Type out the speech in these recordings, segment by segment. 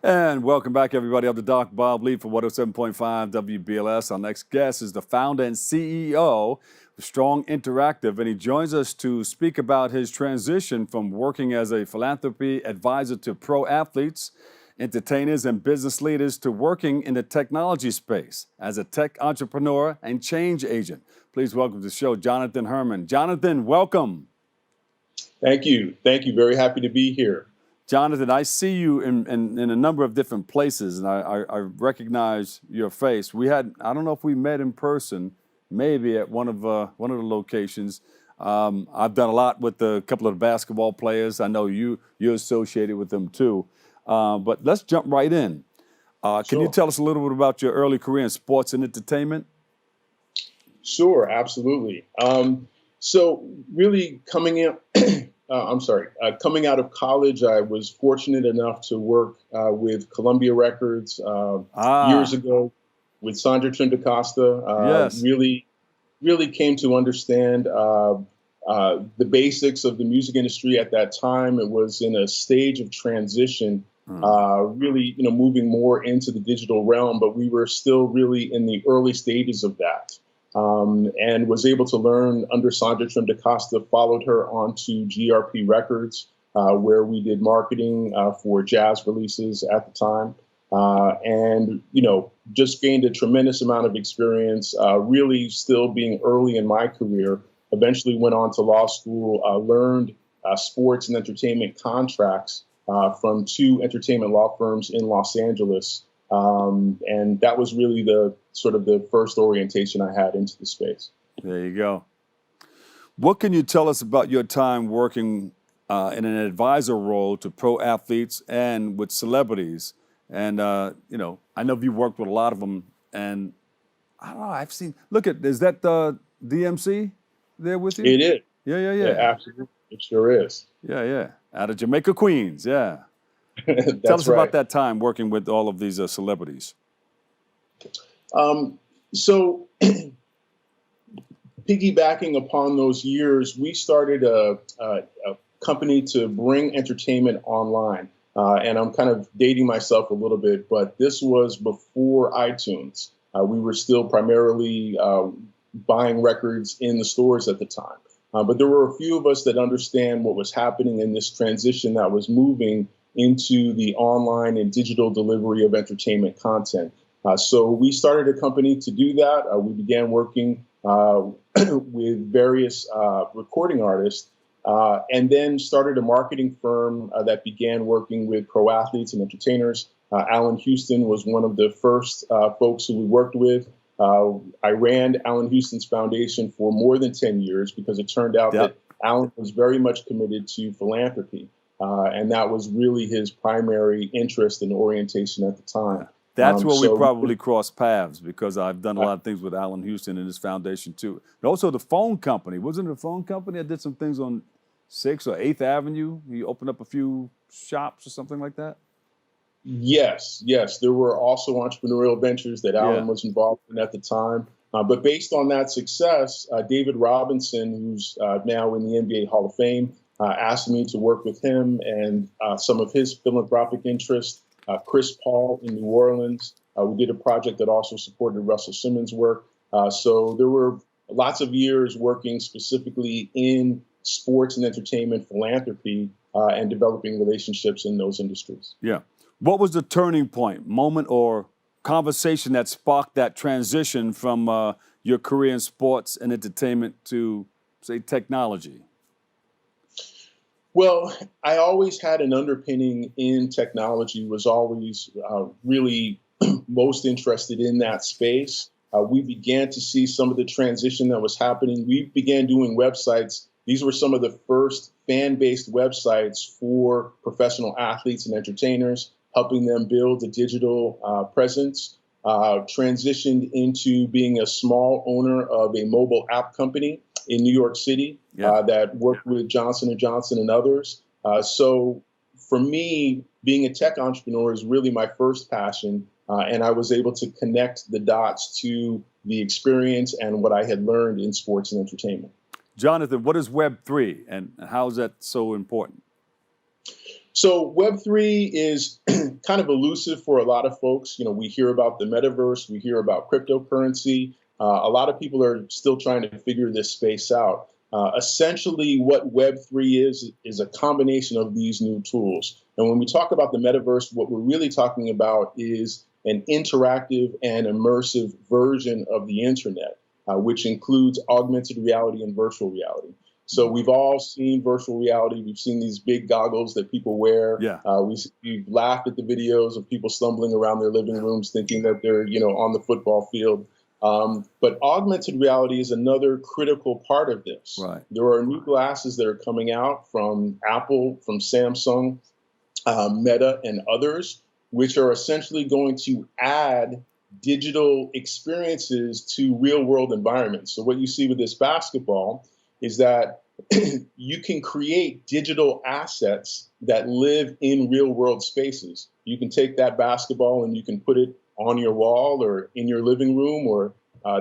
And welcome back, everybody. I'm the Doc Bob Lee for 107.5 WBLS. Our next guest is the founder and CEO of Strong Interactive, and he joins us to speak about his transition from working as a philanthropy advisor to pro athletes, entertainers, and business leaders to working in the technology space as a tech entrepreneur and change agent. Please welcome to the show, Jonathan Herman. Jonathan, welcome. Thank you. Thank you. Very happy to be here. Jonathan, I see you in a number of different places, and I recognize your face. I don't know if we met in person, maybe at one of the locations. I've done a lot with a couple of the basketball players. I know you're associated with them too. But let's jump right in. Can you tell us a little bit about your early career in sports and entertainment? Sure, absolutely. So really coming out of college, I was fortunate enough to work with Columbia Records years ago with Sandra Trim-DaCosta. Yes. Really came to understand the basics of the music industry at that time. It was in a stage of transition, really, moving more into the digital realm, but we were still really in the early stages of that. And was able to learn under Sandra Trim-DaCosta, followed her onto GRP Records, where we did marketing for jazz releases at the time. And, just gained a tremendous amount of experience, really still being early in my career. Eventually went on to law school, learned sports and entertainment contracts from two entertainment law firms in Los Angeles. And that was really the first orientation I had into the space. There you go. What can you tell us about your time working in an advisor role to pro athletes and with celebrities? And, I know you've worked with a lot of them. And I don't know, is that the DMC there with you? It is. Yeah. Absolutely. It sure is. Yeah. Out of Jamaica, Queens. Yeah. Tell us about that time working with all of these celebrities. So piggybacking upon those years, we started a company to bring entertainment online. And I'm kind of dating myself a little bit, but this was before iTunes. We were still primarily buying records in the stores at the time. But there were a few of us that understand what was happening in this transition that was moving into the online and digital delivery of entertainment content. So we started a company to do that. We began working with various recording artists and then started a marketing firm that began working with pro athletes and entertainers. Allen Houston was one of the first folks who we worked with. I ran Allen Houston's foundation for more than 10 years because it turned out that Allen was very much committed to philanthropy. And that was really his primary interest and orientation at the time. That's where we probably crossed paths because I've done a lot of things with Allen Houston and his foundation too. And also the phone company. Wasn't it a phone company that did some things on 6th or 8th Avenue? He opened up a few shops or something like that? Yes. There were also entrepreneurial ventures that Allen was involved in at the time. But based on that success, David Robinson, who's now in the NBA Hall of Fame, asked me to work with him and some of his philanthropic interests. Chris Paul in New Orleans. We did a project that also supported Russell Simmons' work. So there were lots of years working specifically in sports and entertainment philanthropy and developing relationships in those industries. Yeah. What was the turning point, moment, or conversation that sparked that transition from your career in sports and entertainment to, say, technology? Well, I always had an underpinning in technology, was always really most interested in that space. We began to see some of the transition that was happening. We began doing websites. These were some of the first fan-based websites for professional athletes and entertainers, helping them build a digital presence, transitioned into being a small owner of a mobile app company in New York City that worked with Johnson & Johnson and others. So for me, being a tech entrepreneur is really my first passion. And I was able to connect the dots to the experience and what I had learned in sports and entertainment. Jonathan, what is Web3 and how is that so important? So Web3 is kind of elusive for a lot of folks. We hear about the metaverse, we hear about cryptocurrency. A lot of people are still trying to figure this space out. Essentially, what Web3 is a combination of these new tools. And when we talk about the metaverse, what we're really talking about is an interactive and immersive version of the internet, which includes augmented reality and virtual reality. So we've all seen virtual reality. We've seen these big goggles that people wear. Yeah. We've laughed at the videos of people stumbling around their living rooms thinking that they're, on the football field. But augmented reality is another critical part of this. Right. There are new glasses that are coming out from Apple, from Samsung, Meta, and others, which are essentially going to add digital experiences to real world environments. So what you see with this basketball is that you can create digital assets that live in real world spaces. You can take that basketball and you can put it on your wall or in your living room or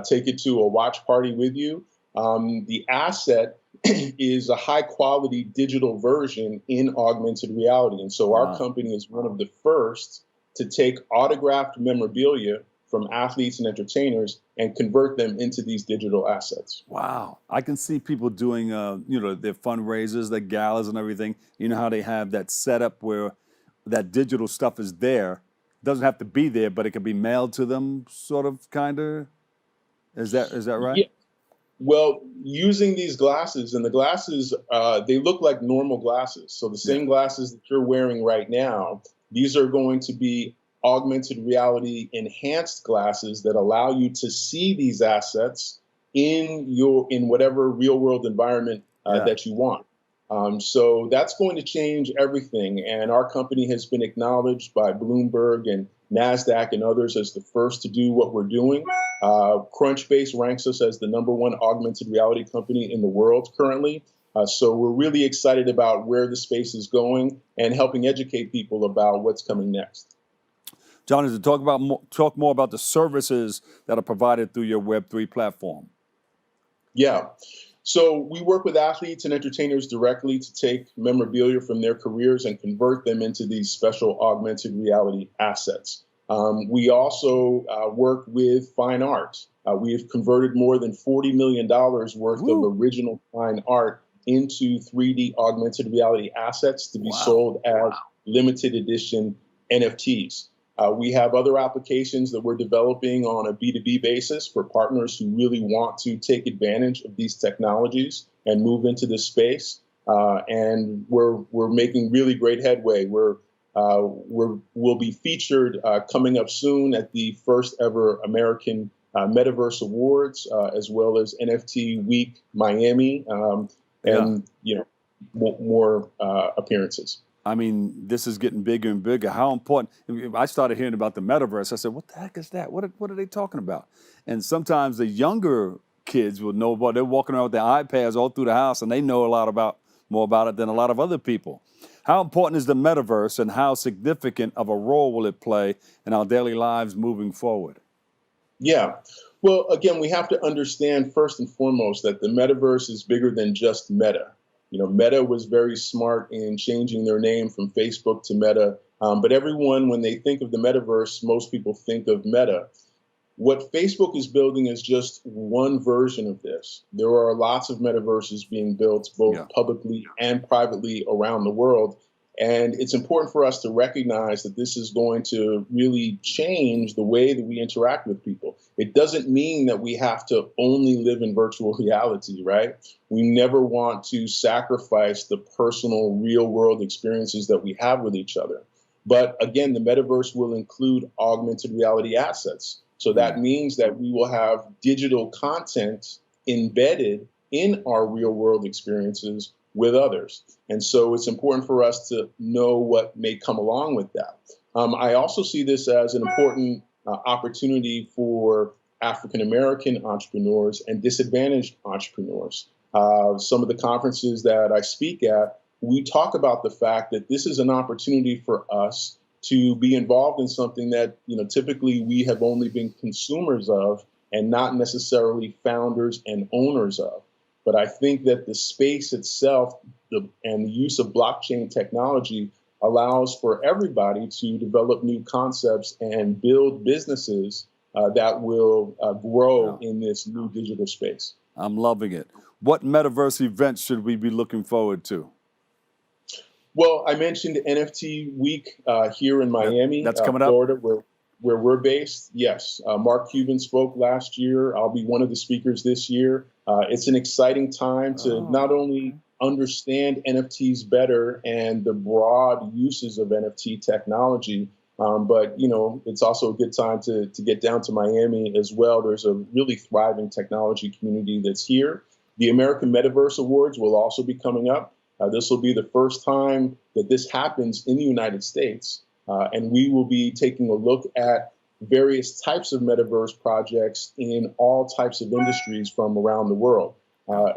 take it to a watch party with you. The asset is a high quality digital version in augmented reality. And so our company is one of the first to take autographed memorabilia from athletes and entertainers and convert them into these digital assets. Wow. I can see people doing, their fundraisers, their galas and everything. You know how they have that setup where that digital stuff is there. Doesn't have to be there, but it can be mailed to them, sort of, kind of. Is that right? Yeah. Well, using these glasses, and the glasses, they look like normal glasses. So the same glasses that you're wearing right now, these are going to be augmented reality enhanced glasses that allow you to see these assets in whatever real world environment that you want. So that's going to change everything. And our company has been acknowledged by Bloomberg and NASDAQ and others as the first to do what we're doing. Crunchbase ranks us as the #1 augmented reality company in the world currently. So we're really excited about where the space is going and helping educate people about what's coming next. Jonathan, talk more about the services that are provided through your Web3 platform. Yeah. So we work with athletes and entertainers directly to take memorabilia from their careers and convert them into these special augmented reality assets. We also work with fine art. We have converted more than $40 million worth of original fine art into 3D augmented reality assets to be sold as limited edition NFTs. We have other applications that we're developing on a B2B basis for partners who really want to take advantage of these technologies and move into this space. And we're making really great headway. We'll be featured coming up soon at the first ever American Metaverse Awards, as well as NFT Week Miami, and more appearances. I mean, this is getting bigger and bigger. How important? I started hearing about the metaverse. I said, what the heck is that? What are they talking about? And sometimes the younger kids will know about, they're walking around with their iPads all through the house and they know more about it than a lot of other people. How important is the metaverse and how significant of a role will it play in our daily lives moving forward? Yeah. Well, again, we have to understand first and foremost that the metaverse is bigger than just Meta. Meta was very smart in changing their name from Facebook to Meta. But everyone, when they think of the metaverse, most people think of Meta. What Facebook is building is just one version of this. There are lots of metaverses being built, both publicly and privately around the world. And it's important for us to recognize that this is going to really change the way that we interact with people. It doesn't mean that we have to only live in virtual reality, right? We never want to sacrifice the personal, real world experiences that we have with each other. But again, the metaverse will include augmented reality assets. So that means that we will have digital content embedded in our real world experiences with others. And so it's important for us to know what may come along with that. I also see this as an important opportunity for African-American entrepreneurs and disadvantaged entrepreneurs. Some of the conferences that I speak at, we talk about the fact that this is an opportunity for us to be involved in something that, typically we have only been consumers of and not necessarily founders and owners of. But I think that the space itself and the use of blockchain technology allows for everybody to develop new concepts and build businesses that will grow in this new digital space. I'm loving it. What metaverse events should we be looking forward to? Well, I mentioned NFT Week here in Miami, That's coming up. Florida, where we're based. Yes, Mark Cuban spoke last year. I'll be one of the speakers this year. It's an exciting time to not only understand NFTs better and the broad uses of NFT technology, but it's also a good time to get down to Miami as well. There's a really thriving technology community that's here. The American Metaverse Awards will also be coming up. This will be the first time that this happens in the United States, and we will be taking a look at various types of metaverse projects in all types of industries from around the world.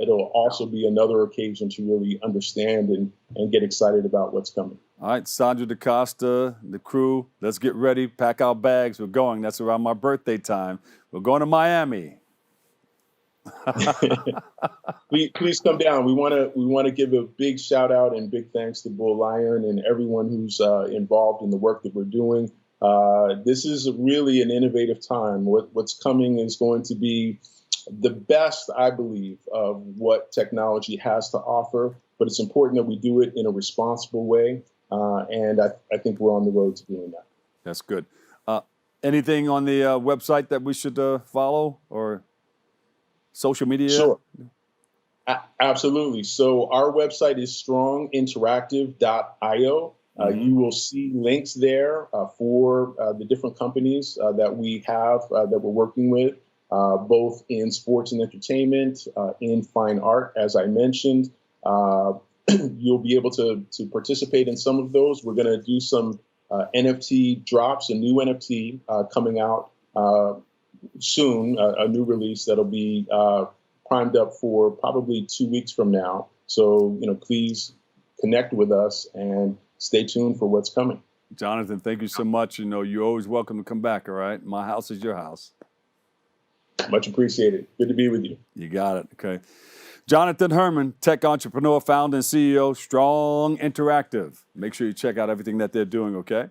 It'll also be another occasion to really understand and get excited about what's coming. All right, Sandra DaCosta, the crew, let's get ready, pack our bags. We're going. That's around my birthday time. We're going to Miami. Please come down. We want to give a big shout out and big thanks to Bull Lion and everyone who's involved in the work that we're doing. This is really an innovative time. What's coming is going to be the best, I believe, of what technology has to offer. But it's important that we do it in a responsible way, and I think we're on the road to doing that. That's good. Anything on the website that we should follow or social media? Sure. Absolutely. So our website is stronginteractive.io. You will see links there for the different companies that we have that we're working with, both in sports and entertainment, in fine art, as I mentioned. You'll be able to participate in some of those. We're going to do some NFT drops, a new NFT coming out soon, a new release that'll be primed up for probably 2 weeks from now. So, please connect with us and stay tuned for what's coming. Jonathan, thank you so much. You're always welcome to come back, all right? My house is your house. Much appreciated. Good to be with you. You got it, okay. Jonathan Herman, tech entrepreneur, founder and CEO, Strong Interactive. Make sure you check out everything that they're doing, okay?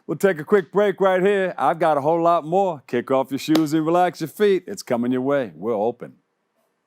We'll take a quick break right here. I've got a whole lot more. Kick off your shoes and relax your feet. It's coming your way. We're open.